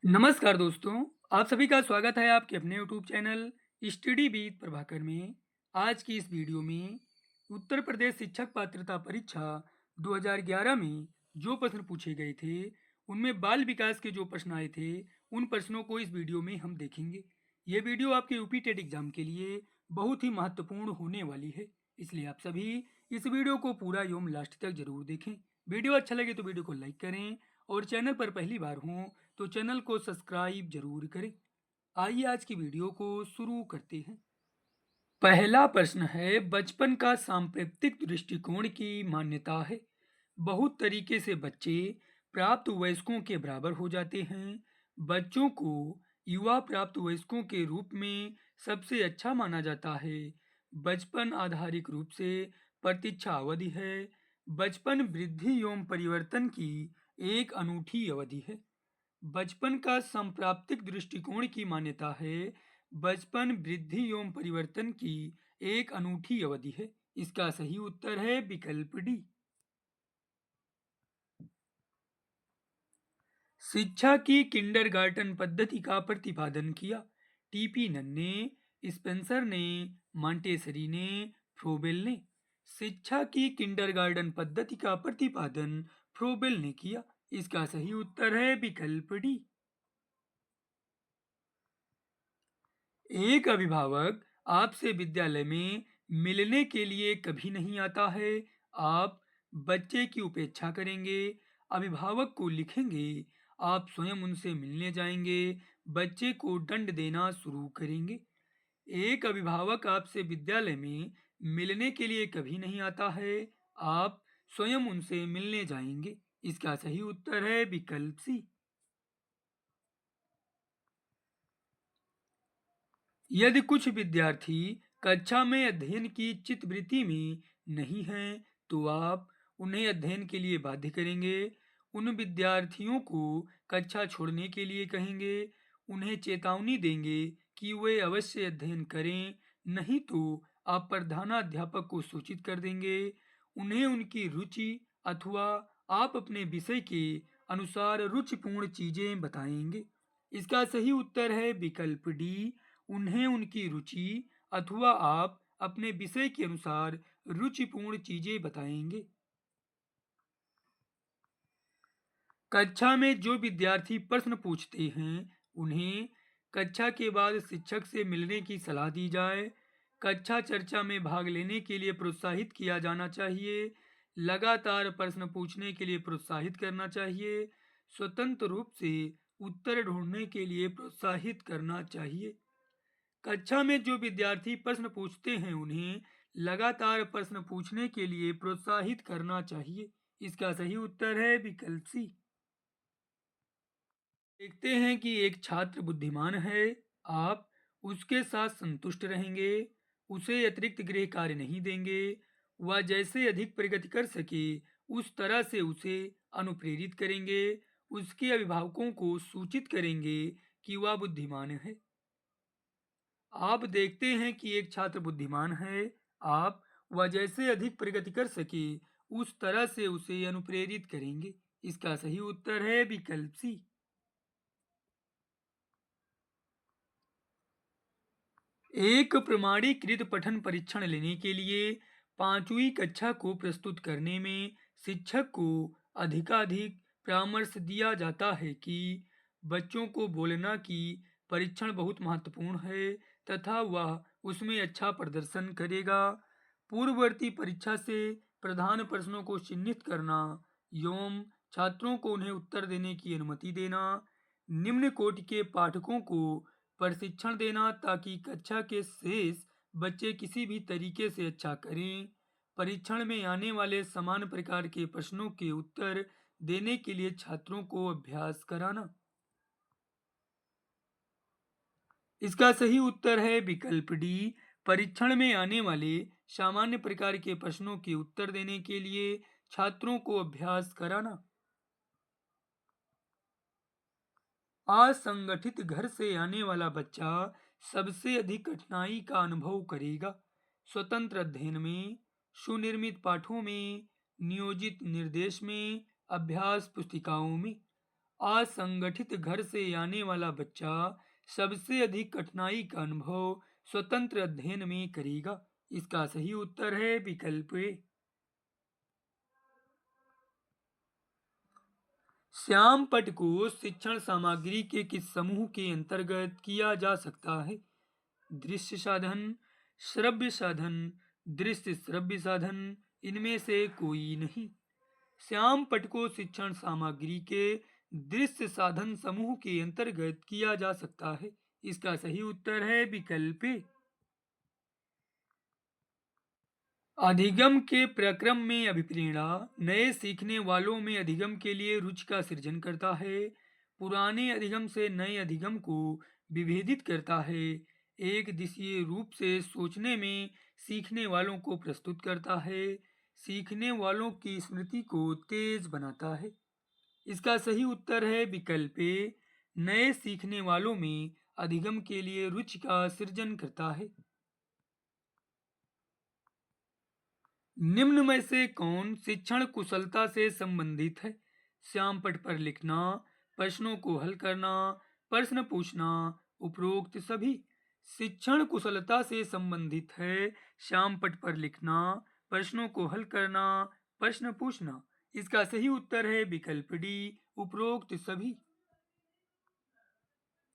नमस्कार दोस्तों, आप सभी का स्वागत है आपके अपने YouTube channel study with Prabhakar में। आज की इस वीडियो में उत्तर प्रदेश शिक्षक पात्रता परीक्षा 2011 में जो प्रश्न पूछे गए थे, उनमें बाल विकास के जो प्रश्न आए थे, उन प्रश्नों को इस वीडियो में हम देखेंगे। ये वीडियो आपके यूपी टेट एग्जाम के लिए बहुत ही महत्वपूर्ण होने वाली है, इसलिए आप सभी इस वीडियो को पूरा एवं लास्ट तक जरूर देखें। वीडियो अच्छा लगे तो वीडियो को लाइक करें और चैनल पर पहली बार हों तो चैनल को सब्सक्राइब जरूर करें। आइए आज की वीडियो को शुरू करते हैं। पहला प्रश्न है, बचपन का सांप्रदायिक दृष्टिकोण की मान्यता है। बहुत तरीके से बच्चे प्राप्त वयस्कों के बराबर हो जाते हैं। बच्चों को युवा प्राप्त वयस्कों के रूप में सबसे अच्छा माना जाता है। बचपन आधारिक रूप से प्रतीक्षा अवधि है। बचपन वृद्धि एवं परिवर्तन की एक अनूठी अवधि है। बचपन का संप्राप्तिक दृष्टिकोण की मान्यता है। बचपन वृद्धि एवं परिवर्तन की एक अनूठी अवधि है। इसका सही उत्तर है विकल्प डी। शिक्षा की किंडरगार्टन पद्धति का प्रतिपादन किया। टीपी नन्ने, स्पेंसर ने, मांटेसरी ने, फ्रोबेल ने। शिक्षा की किंडरगार्टन पद्धति का प्रतिपादन फ्रोबेल ने किया। इसका सही उत्तर है विकल्प डी। एक अभिभावक आपसे विद्यालय में मिलने के लिए कभी नहीं आता है। आप बच्चे की उपेक्षा करेंगे, अभिभावक को लिखेंगे, आप स्वयं उनसे मिलने जाएंगे, बच्चे को दंड देना शुरू करेंगे। एक अभिभावक आपसे विद्यालय में मिलने के लिए कभी नहीं आता है। आप स्वयं उनसे मिलने जाएंगे। इसका सही उत्तर है विकल्प सी। यदि कुछ विद्यार्थी कक्षा में अध्ययन की चित्तवृत्ति में नहीं हैं, तो आप उन्हें अध्ययन के लिए बाध्य करेंगे। उन विद्यार्थियों को कक्षा छोड़ने के लिए कहेंगे। उन्हें चेतावनी देंगे कि वे अवश्य अध्ययन करें, नहीं तो आप प्रधानाध्यापक को सूचित कर देंगे। उन्हें उनकी रुचि अथवा आप अपने विषय के अनुसार रुचिपूर्ण चीजें बताएंगे। इसका सही उत्तर है विकल्प डी। उन्हें उनकी रुचि अथवा आप अपने विषय के अनुसार रुचिपूर्ण चीजें बताएंगे। कक्षा में जो विद्यार्थी प्रश्न पूछते हैं, उन्हें कक्षा के बाद शिक्षक से मिलने की सलाह दी जाए। कक्षा चर्चा में भाग लेने के लिए प्रोत्साहित किया जाना चाहिए। लगातार प्रश्न पूछने के लिए प्रोत्साहित करना चाहिए। स्वतंत्र रूप से उत्तर ढूंढने के लिए प्रोत्साहित करना चाहिए। कक्षा में जो विद्यार्थी प्रश्न पूछते हैं, उन्हें लगातार प्रश्न पूछने के लिए प्रोत्साहित करना चाहिए। इसका सही उत्तर है विकल्प सी। देखते हैं कि एक छात्र बुद्धिमान है। आप उसके साथ संतुष्ट रहेंगे, उसे अतिरिक्त गृह कार्य नहीं देंगे। वह जैसे अधिक प्रगति कर सके, उस तरह से उसे अनुप्रेरित करेंगे। उसके अभिभावकों को सूचित करेंगे कि वह बुद्धिमान है। आप देखते हैं कि एक छात्र बुद्धिमान है। आप वह जैसे अधिक प्रगति कर सके, उस तरह से उसे अनुप्रेरित करेंगे। इसका सही उत्तर है विकल्प सी। एक प्रमाणीकृत पठन परीक्षण लेने के लिए पांचवी कक्षा को प्रस्तुत करने में शिक्षक को अधिकाधिक परामर्श दिया जाता है कि बच्चों को बोलना कि परीक्षण बहुत महत्वपूर्ण है तथा वह उसमें अच्छा प्रदर्शन करेगा। पूर्ववर्ती परीक्षा से प्रधान प्रश्नों को चिन्हित करना एवं छात्रों को उन्हें उत्तर देने की अनुमति देना। निम्न कोटि के पाठकों को प्रशिक्षण देना ताकि कक्षा के शेष बच्चे किसी भी तरीके से अच्छा करें। परीक्षण में आने वाले समान प्रकार के प्रश्नों के उत्तर देने के लिए छात्रों को अभ्यास कराना। इसका सही उत्तर है विकल्प डी। परीक्षण में आने वाले सामान्य प्रकार के प्रश्नों के उत्तर देने के लिए छात्रों को अभ्यास कराना। असंगठित घर से आने वाला बच्चा सबसे अधिक कठिनाई का अनुभव करेगा। स्वतंत्र अध्ययन में, सुनिर्मित पाठों में, नियोजित निर्देश में, अभ्यास पुस्तिकाओं में। असंगठित घर से आने वाला बच्चा सबसे अधिक कठिनाई का अनुभव स्वतंत्र अध्ययन में करेगा। इसका सही उत्तर है विकल्प ए। श्याम पट को शिक्षण सामग्री के किस समूह के अंतर्गत किया जा सकता है? दृश्य साधन, श्रव्य साधन, दृश्य श्रव्य साधन, इनमें से कोई नहीं। श्याम पट को शिक्षण सामग्री के दृश्य साधन समूह के अंतर्गत किया जा सकता है। इसका सही उत्तर है विकल्प ए। अधिगम के प्रक्रम में अभिप्रेरणा नए सीखने वालों में अधिगम के लिए रुचि का सृजन करता है, पुराने अधिगम से नए अधिगम को विभेदित करता है, एक दिशीय रूप से सोचने में सीखने वालों को प्रस्तुत करता है, सीखने वालों की स्मृति को तेज बनाता है। इसका सही उत्तर है विकल्प ए। नए सीखने वालों में अधिगम के लिए रुचि का सृजन करता है। निम्न में से कौन शिक्षण कुशलता से संबंधित है? श्याम पट पर लिखना, प्रश्नों को हल करना, प्रश्न पूछना, उपरोक्त सभी। शिक्षण कुशलता से संबंधित है श्याम पट पर लिखना, प्रश्नों को हल करना, प्रश्न पूछना। इसका सही उत्तर है विकल्प डी, उपरोक्त सभी।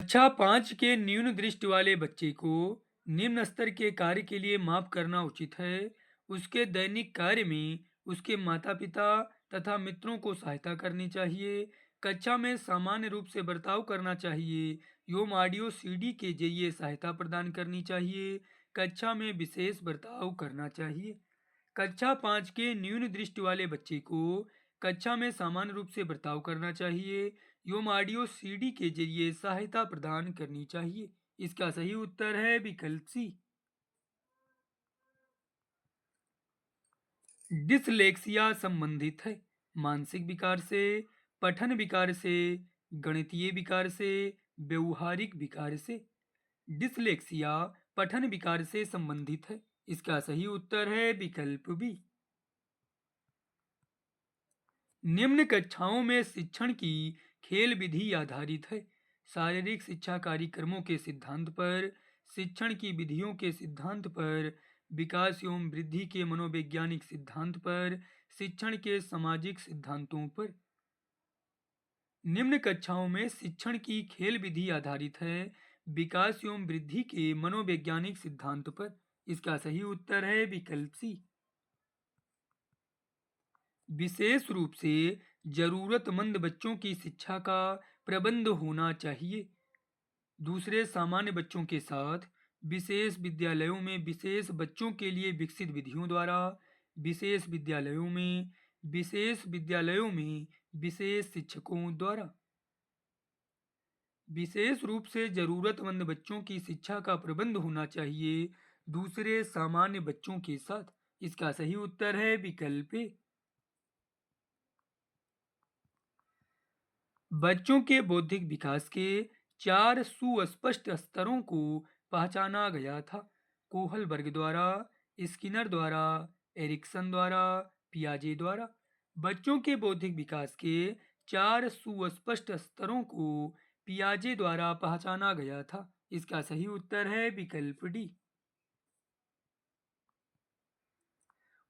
कक्षा 5 के न्यून दृष्टि वाले बच्चे को निम्न स्तर के कार्य के लिए माप करना उचित है। उसके दैनिक कार्य में उसके माता पिता तथा मित्रों को सहायता करनी चाहिए, कक्षा में सामान्य रूप से बर्ताव करना चाहिए एवं ऑडियो सीडी के जरिए सहायता प्रदान करनी चाहिए, कक्षा में विशेष बर्ताव करना चाहिए। कक्षा 5 के न्यून दृष्टि वाले बच्चे को कक्षा में सामान्य रूप से बर्ताव करना चाहिए एवं ऑडियो सीडी के जरिए सहायता प्रदान करनी चाहिए। इसका सही उत्तर है विकल्प सी। डिसलेक्सिया संबंधित है मानसिक विकार से, पठन विकार से, गणितीय विकार से, व्यवहारिक विकार से। डिसलेक्सिया पठन विकार से संबंधित है। इसका सही उत्तर है विकल्प बी। निम्न कक्षाओं में शिक्षण की खेल विधि आधारित है। शारीरिक शिक्षा कार्यक्रमों के सिद्धांत पर, शिक्षण की विधियों के सिद्धांत पर, विकास एवं वृद्धि के मनोवैज्ञानिक सिद्धांत पर, शिक्षण के सामाजिक सिद्धांतों पर। निम्न कक्षाओं में शिक्षण की खेल विधि आधारित है विकास एवं वृद्धि के मनोवैज्ञानिक सिद्धांत पर। इसका सही उत्तर है विकल्प सी। विशेष रूप से जरूरतमंद बच्चों की शिक्षा का प्रबंध होना चाहिए। दूसरे सामान्य बच्चों के साथ विशेष विद्यालयों में विशेष बच्चों के लिए विकसित विधियों द्वारा, विशेष विद्यालयों में विशेष शिक्षकों द्वारा। विशेष रूप से जरूरतमंद बच्चों की शिक्षा का प्रबंध होना चाहिए दूसरे सामान्य बच्चों के साथ। इसका सही उत्तर है विकल्प ए। बच्चों के बौद्धिक विकास के 4 सुस्पष्ट स्तरों को पहचाना गया था कोहल वर्ग द्वारा, स्किनर द्वारा, एरिक्सन द्वारा, पियाजे द्वारा। बच्चों के बौद्धिक विकास के 4 सुस्पष्ट स्तरों को पियाजे द्वारा पहचाना गया था। इसका सही उत्तर है विकल्प डी।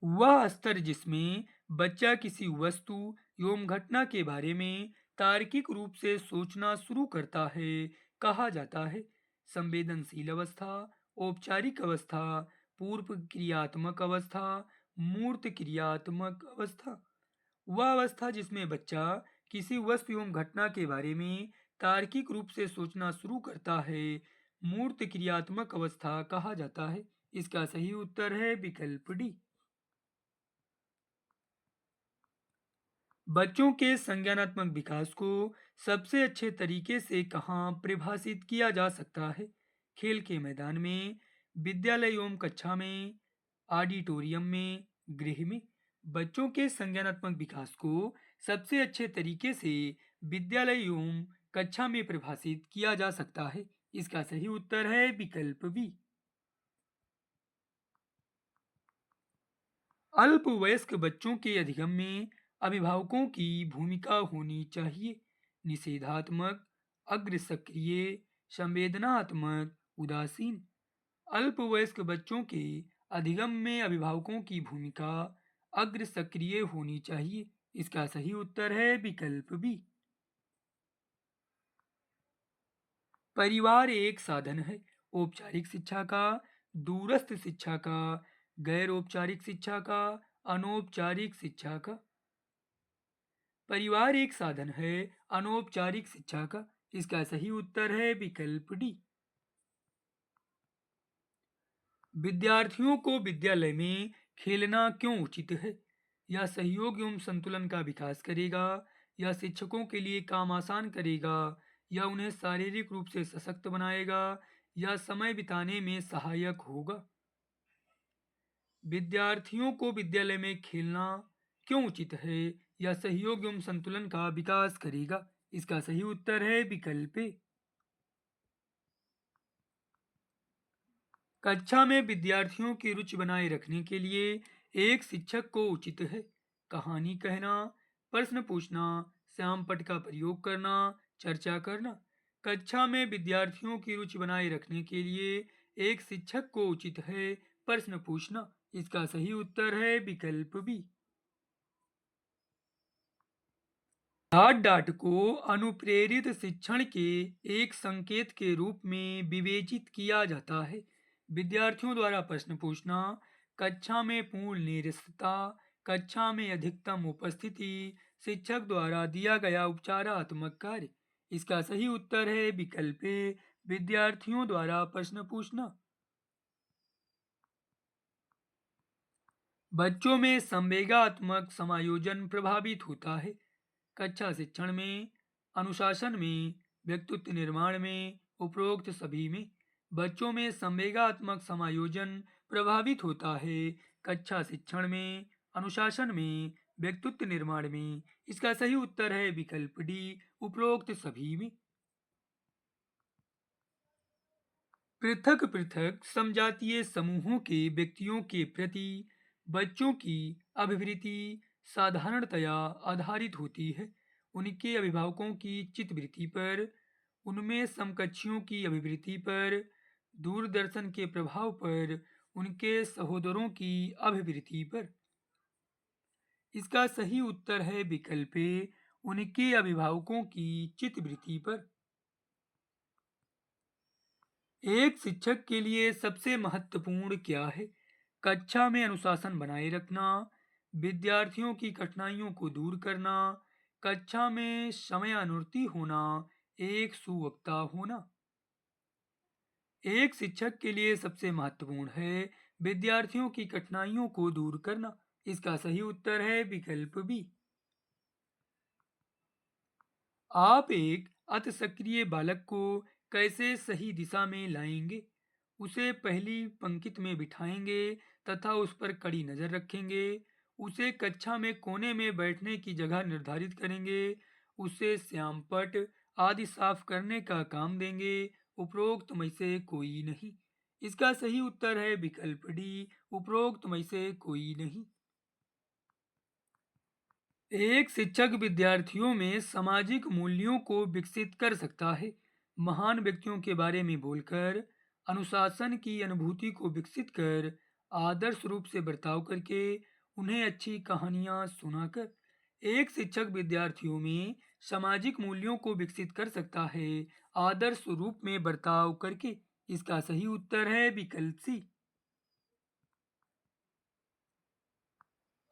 वह स्तर जिसमें बच्चा किसी वस्तु एवं घटना के बारे में तार्किक रूप से सोचना शुरू करता है कहा जाता है संवेदनशील अवस्था, औपचारिक अवस्था, पूर्व क्रियात्मक अवस्था, मूर्त क्रियात्मक अवस्था। वह अवस्था जिसमें बच्चा किसी वस्तु एवं घटना के बारे में तार्किक रूप से सोचना शुरू करता है मूर्त क्रियात्मक अवस्था कहा जाता है। इसका सही उत्तर है विकल्प डी। बच्चों के संज्ञानात्मक विकास को सबसे अच्छे तरीके से कहाँ परिभाषित किया जा सकता है? खेल के मैदान में, विद्यालय एवं कक्षा में, ऑडिटोरियम में, गृह में। बच्चों के संज्ञानात्मक विकास को सबसे अच्छे तरीके से विद्यालय एवं कक्षा में परिभाषित किया जा सकता है। इसका सही उत्तर है विकल्प बी। अल्पवयस्क बच्चों के अधिगम में अभिभावकों की भूमिका होनी चाहिए। निषेधात्मक, अग्र सक्रिय, संवेदनात्मक, उदासीन। अल्पवयस्क बच्चों के अधिगम में अभिभावकों की भूमिका अग्र सक्रिय होनी चाहिए। इसका सही उत्तर है विकल्प बी। परिवार एक साधन है औपचारिक शिक्षा का, दूरस्थ शिक्षा का, गैर औपचारिक शिक्षा का, अनौपचारिक शिक्षा का। परिवार एक साधन है अनौपचारिक शिक्षा का। इसका सही उत्तर है विकल्प डी। विद्यार्थियों को विद्यालय में खेलना क्यों उचित है? यह सहयोग एवं संतुलन का विकास करेगा, यह शिक्षकों के लिए काम आसान करेगा, यह उन्हें शारीरिक रूप से सशक्त बनाएगा, यह समय बिताने में सहायक होगा। विद्यार्थियों को विद्यालय में खेलना क्यों उचित है? यह सहयोग एवं संतुलन का विकास करेगा। इसका सही उत्तर है विकल्प ए। कक्षा में विद्यार्थियों की रुचि बनाए रखने के लिए एक शिक्षक को उचित है कहानी कहना, प्रश्न पूछना, श्यामपट्ट का प्रयोग करना, चर्चा करना। कक्षा में विद्यार्थियों की रुचि बनाए रखने के लिए एक शिक्षक को उचित है प्रश्न पूछना। इसका सही उत्तर है विकल्प बी। डांट डांट को अनुप्रेरित शिक्षण के एक संकेत के रूप में विवेचित किया जाता है। विद्यार्थियों द्वारा प्रश्न पूछना, कक्षा में पूर्ण निरस्तता, कक्षा में अधिकतम उपस्थिति, शिक्षक द्वारा दिया गया उपचारात्मक कार्य। इसका सही उत्तर है विकल्प ए, विद्यार्थियों द्वारा प्रश्न पूछना। बच्चों में संवेगात्मक समायोजन प्रभावित होता है। कक्षा शिक्षण में, अनुशासन में, व्यक्तित्व निर्माण में, उपरोक्त सभी में। बच्चों में संवेगात्मक समायोजन प्रभावित होता है कक्षा शिक्षण में, अनुशासन में, व्यक्तित्व निर्माण में। इसका सही उत्तर है विकल्प डी, उपरोक्त सभी में। पृथक पृथक समजातीय समूहों के व्यक्तियों के प्रति बच्चों की अभिवृत्ति साधारणतया आधारित होती है उनके अभिभावकों की चित्तवृत्ति पर, उनमें समकक्षियों की अभिवृत्ति पर, दूरदर्शन के प्रभाव पर, उनके सहोदरों की अभिवृत्ति पर। इसका सही उत्तर है विकल्प ए, उनके अभिभावकों की चित्तवृत्ति पर। एक शिक्षक के लिए सबसे महत्वपूर्ण क्या है? कक्षा में अनुशासन बनाए रखना, विद्यार्थियों की कठिनाइयों को दूर करना, कक्षा में समयानुवर्ती होना, एक सुवक्ता होना। एक शिक्षक के लिए सबसे महत्वपूर्ण है विद्यार्थियों की कठिनाइयों को दूर करना। इसका सही उत्तर है विकल्प बी। आप एक अति सक्रिय बालक को कैसे सही दिशा में लाएंगे? उसे पहली पंक्ति में बिठाएंगे तथा उस पर कड़ी नजर रखेंगे। उसे कक्षा में कोने में बैठने की जगह निर्धारित करेंगे। उसे श्यामपट्ट आदि साफ करने का काम देंगे। उपरोक्त में से कोई नहीं। इसका सही उत्तर है विकल्प डी, उपरोक्त में से कोई नहीं। एक शिक्षक विद्यार्थियों में सामाजिक मूल्यों को विकसित कर सकता है महान व्यक्तियों के बारे में बोलकर, अनुशासन की अनुभूति को विकसित कर, आदर्श रूप से बर्ताव करके, उन्हें अच्छी कहानियां सुनाकर। एक शिक्षक विद्यार्थियों में सामाजिक मूल्यों को विकसित कर सकता है आदर्श रूप में बर्ताव करके। इसका सही उत्तर है विकल्प सी।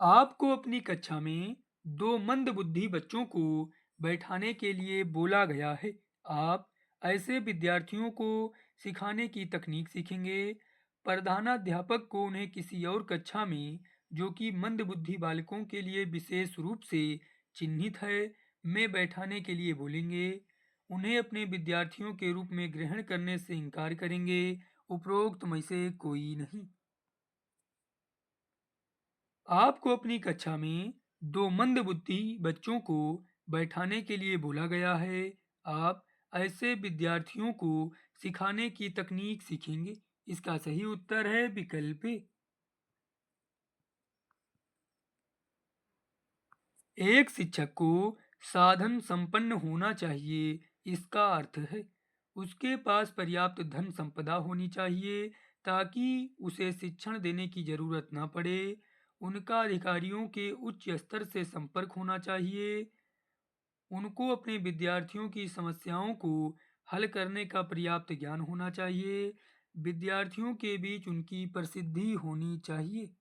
आपको अपनी कक्षा में दो मंदबुद्धि बच्चों को बैठाने के लिए बोला गया है। आप ऐसे विद्यार्थियों को सिखाने की तकनीक सीखेंगे। प्रधानाध्यापक को उन्हें किसी और कक्षा में जो कि मंदबुद्धि बालकों के लिए विशेष रूप से चिन्हित है में बैठाने के लिए बोलेंगे। उन्हें अपने विद्यार्थियों के रूप में ग्रहण करने से इनकार करेंगे। उपरोक्त में से कोई नहीं। आपको अपनी कक्षा में दो मंदबुद्धि बच्चों को बैठाने के लिए बोला गया है। आप ऐसे विद्यार्थियों को सिखाने की तकनीक सीखेंगे। इसका सही उत्तर है विकल्प ए। एक शिक्षक को साधन संपन्न होना चाहिए, इसका अर्थ है उसके पास पर्याप्त धन संपदा होनी चाहिए ताकि उसे शिक्षण देने की जरूरत न पड़े। उनका अधिकारियों के उच्च स्तर से संपर्क होना चाहिए। उनको अपने विद्यार्थियों की समस्याओं को हल करने का पर्याप्त ज्ञान होना चाहिए। विद्यार्थियों के बीच उनकी प्रसिद्धि होनी चाहिए।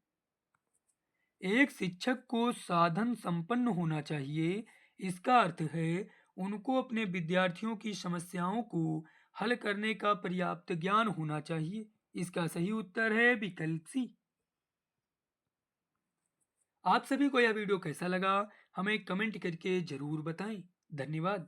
एक शिक्षक को साधन संपन्न होना चाहिए, इसका अर्थ है उनको अपने विद्यार्थियों की समस्याओं को हल करने का पर्याप्त ज्ञान होना चाहिए। इसका सही उत्तर है विकल्प सी। आप सभी को यह वीडियो कैसा लगा, हमें कमेंट करके जरूर बताएं। धन्यवाद।